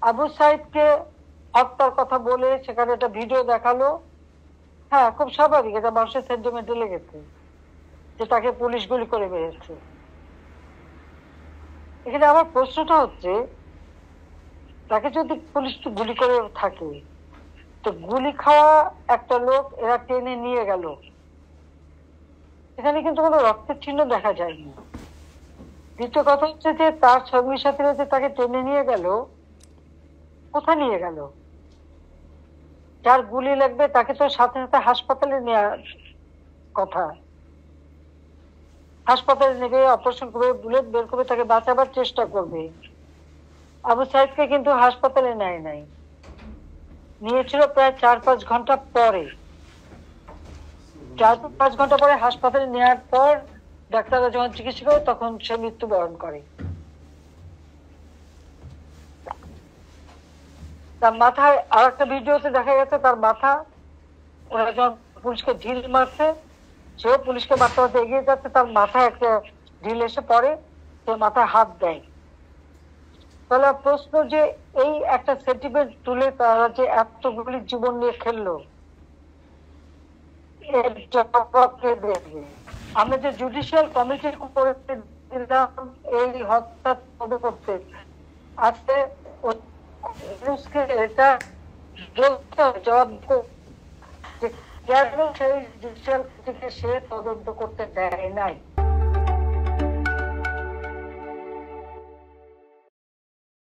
আবু সাইদকে হত্যার কথা বলে সেখানে একটা ভিডিও দেখালো। হ্যাঁ, খুব স্বাভাবিক, এটা মানুষের সেন্টিমেন্টে লেগেছে যে তাকে পুলিশ গুলি করে মেরেছে। এখানে আমার প্রশ্নটা হচ্ছে, তাকে যদি পুলিশ গুলি করে থাকে, তো গুলি খাওয়া একটা লোক এরা টেনে নিয়ে গেল, এখানে কিন্তু কোনো রক্তের চিহ্ন দেখা যায়নি। দ্বিতীয় কথা হচ্ছে যে তার সঙ্গী সাথীরা যে তাকে টেনে নিয়ে গেল, কোথায় নিয়ে গেল? যার গুলি লাগবে তাকে তো সাথে সাথে হাসপাতালে নেওয়ার কথা। হাসপাতালে নেবে, অপারেশন করবে, বুলেট বের করবে, তাকে বাঁচাবার চেষ্টা করবে। আবু সাইদকে কিন্তু হাসপাতালে নেয় নাই, নিয়েছিল প্রায় 4-5 ঘন্টা পরে। 4-5 ঘন্টা পরে হাসপাতালে নেওয়ার পর ডাক্তাররা যখন চিকিৎসা করে তখন সে মৃত্যুবরণ করে। তার মাথায় আর একটা ভিডিওতে দেখা গেছে তার মাথা, ওরা যখন পুলিশকে ঢিল মারছে, সেও পুলিশকে মারতে মারতে এগিয়ে যাচ্ছে, তার মাথায় একটা ঢিল এসে পড়ে, সে মাথায় হাত দেয়। তাহলে প্রশ্ন যে এই একটা সেন্টিমেন্ট তুলে তারা যে এতগুলি জীবন নিয়ে খেললো, এর জবাব কে দেবে? আমরা যে জুডিশিয়াল কমিটি করে দিলাম এই হত্যা তদন্ত করতে, আজকে এটা জবাব যে কেন সেই জুডিশিয়াল কমিটিকে সে তদন্ত করতে দেয় নাই।